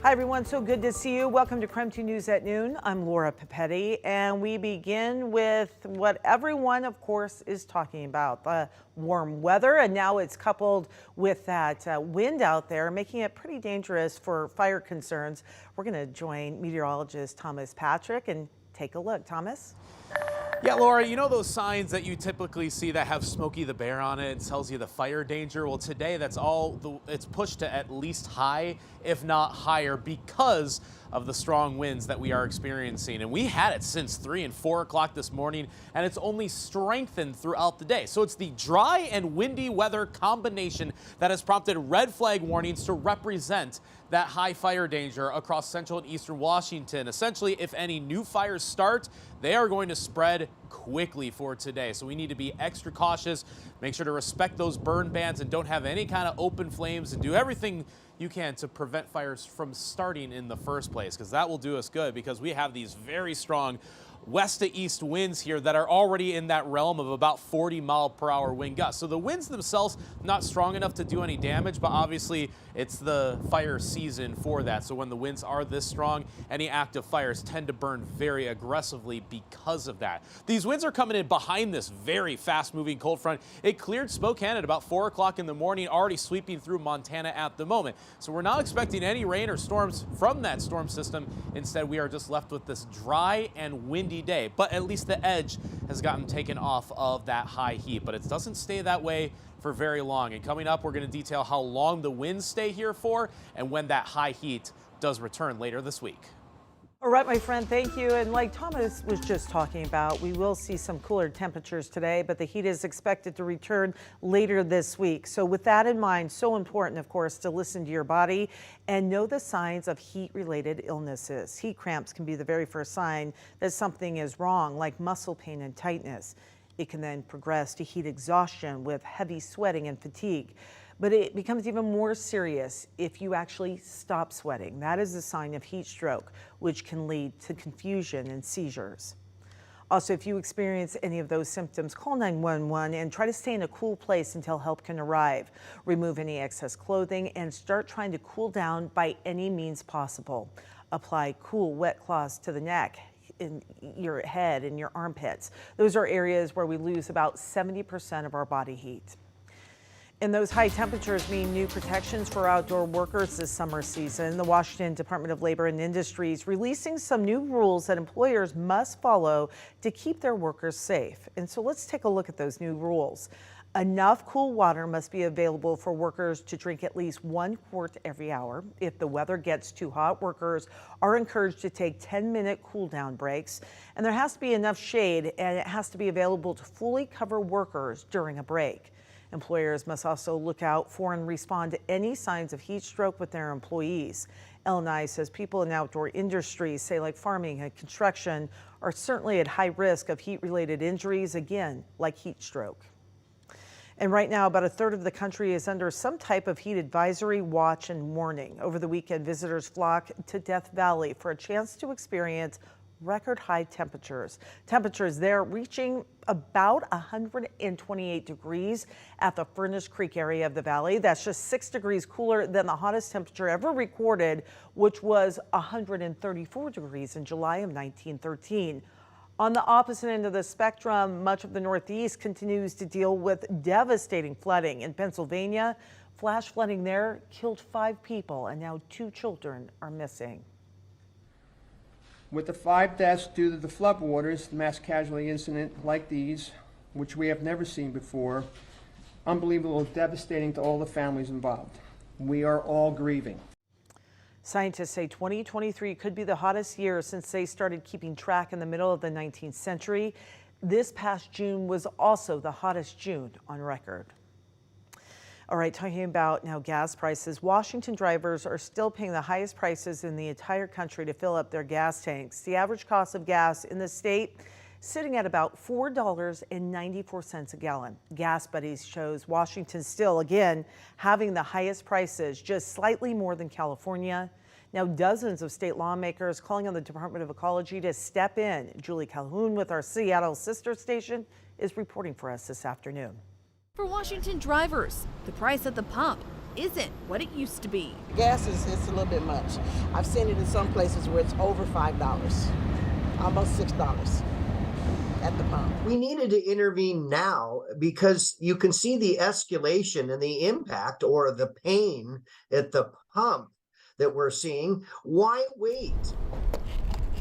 Hi, everyone. So good to see you. Welcome to KREM 2 News at Noon. I'm Laura Papetti, and we begin with what everyone, of course, is talking about, the warm weather. And now it's coupled with that wind out there, making it pretty dangerous for fire concerns. We're going to join meteorologist Thomas Patrick and take a look. Thomas? Yeah, Laura, you know those signs that you typically see that have Smokey the Bear on it and tells you the fire danger? Well, today it's pushed to at least high, if not higher, because of the strong winds that we are experiencing. And we had it since 3 and 4 o'clock this morning, and it's only strengthened throughout the day. So it's the dry and windy weather combination that has prompted red flag warnings to represent that high fire danger across central and eastern Washington. Essentially, if any new fires start, they are going to spread quickly for today. So we need to be extra cautious, make sure to respect those burn bans and don't have any kind of open flames, and do everything you can to prevent fires from starting in the first place, because that will do us good, because we have these very strong west to east winds here that are already in that realm of about 40-mile-per-hour wind gusts. So the winds themselves not strong enough to do any damage, but obviously it's the fire season for that. So when the winds are this strong, any active fires tend to burn very aggressively because of that. These winds are coming in behind this very fast-moving cold front. It cleared Spokane at about 4 o'clock in the morning, already sweeping through Montana at the moment. So we're not expecting any rain or storms from that storm system. Instead, we are just left with this dry and windy day, but at least the edge has gotten taken off of that high heat, but it doesn't stay that way for very long. And coming up, we're going to detail how long the winds stay here for and when that high heat does return later this week. All right, my friend, thank you. And like Thomas was just talking about, we will see some cooler temperatures today, but the heat is expected to return later this week. So with that in mind, so important, of course, to listen to your body and know the signs of heat-related illnesses. Heat cramps can be the very first sign that something is wrong, like muscle pain and tightness. It can then progress to heat exhaustion with heavy sweating and fatigue. But it becomes even more serious if you actually stop sweating. That is a sign of heat stroke, which can lead to confusion and seizures. Also, if you experience any of those symptoms, call 911 and try to stay in a cool place until help can arrive. Remove any excess clothing and start trying to cool down by any means possible. Apply cool, wet cloths to the neck, in your head, and your armpits. Those are areas where we lose about 70% of our body heat. And those high temperatures mean new protections for outdoor workers this summer season. The Washington Department of Labor and Industries releasing some new rules that employers must follow to keep their workers safe. And so let's take a look at those new rules. Enough cool water must be available for workers to drink at least 1 quart every hour. If the weather gets too hot, workers are encouraged to take 10-minute cool down breaks. And there has to be enough shade, and it has to be available to fully cover workers during a break. Employers must also look out for and respond to any signs of heat stroke with their employees. LNI says people in outdoor industries, say like farming and construction, are certainly at high risk of heat-related injuries, again, like heat stroke. And right now, about a third of the country is under some type of heat advisory, watch, and warning. Over the weekend, visitors flock to Death Valley for a chance to experience record high temperatures. Temperatures there reaching about 128 degrees at the Furnace Creek area of the valley. That's just 6 degrees cooler than the hottest temperature ever recorded, which was 134 degrees in July of 1913. On the opposite end of the spectrum, much of the Northeast continues to deal with devastating flooding. In Pennsylvania, flash flooding there killed 5 people, and now 2 children are missing. With the 5 deaths due to the floodwaters, the mass casualty incident like these, which we have never seen before, unbelievable, devastating to all the families involved. We are all grieving. Scientists say 2023 could be the hottest year since they started keeping track in the middle of the 19th century. This past June was also the hottest June on record. All right, talking about now gas prices. Washington drivers are still paying the highest prices in the entire country to fill up their gas tanks. The average cost of gas in the state sitting at about $4.94 a gallon. Gas Buddies shows Washington still, again, having the highest prices, just slightly more than California. Now, dozens of state lawmakers calling on the Department of Ecology to step in. Julie Calhoun with our Seattle sister station is reporting for us this afternoon. For Washington drivers, the price at the pump isn't what it used to be. Gas is it's a little bit much. I've seen it in some places where it's over $5, almost $6 at the pump. We needed to intervene now because you can see the escalation and the impact or the pain at the pump that we're seeing. Why wait?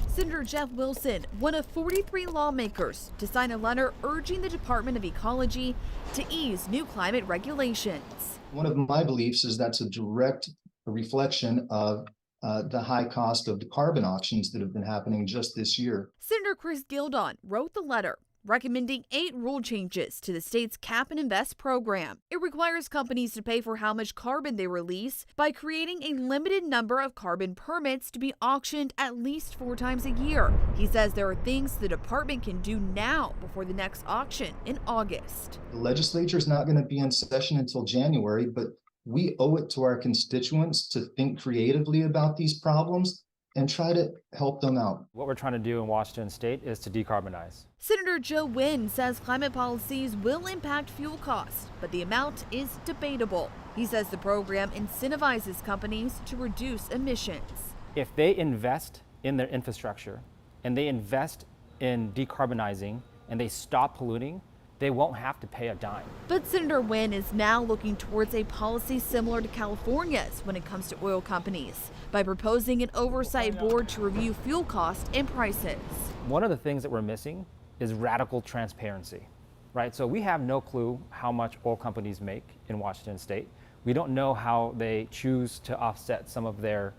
Senator Jeff Wilson, one of 43 lawmakers to sign a letter urging the Department of Ecology to ease new climate regulations. One of my beliefs is that's a direct reflection of the high cost of the carbon auctions that have been happening just this year. Senator Chris Gildon wrote the letter recommending 8 rule changes to the state's Cap and Invest program. It requires companies to pay for how much carbon they release by creating a limited number of carbon permits to be auctioned at least 4 times a year. He says there are things the department can do now before the next auction in August. The legislature is not going to be in session until January, but we owe it to our constituents to think creatively about these problems and try to help them out. What we're trying to do in Washington State is to decarbonize. Senator Joe Wynn says climate policies will impact fuel costs, but the amount is debatable. He says the program incentivizes companies to reduce emissions. If they invest in their infrastructure and they invest in decarbonizing and they stop polluting, they won't have to pay a dime. But Senator Wynn is now looking towards a policy similar to California's when it comes to oil companies by proposing an oversight board to review fuel costs and prices. One of the things that we're missing is radical transparency, right? So we have no clue how much oil companies make in Washington State. We don't know how they choose to offset some of their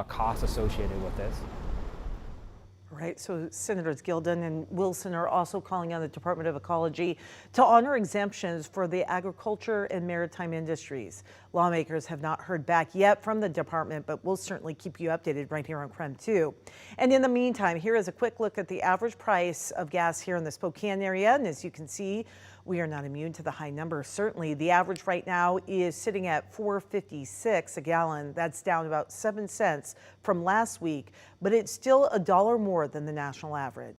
costs associated with this. Right, so Senators Gildon and Wilson are also calling on the Department of Ecology to honor exemptions for the agriculture and maritime industries. Lawmakers have not heard back yet from the department, but we'll certainly keep you updated right here on KREM 2. And in the meantime, here is a quick look at the average price of gas here in the Spokane area. And as you can see, we are not immune to the high numbers. Certainly, the average right now is sitting at $4.56 a gallon. That's down about 7 cents from last week, but it's still $1 more than the national average.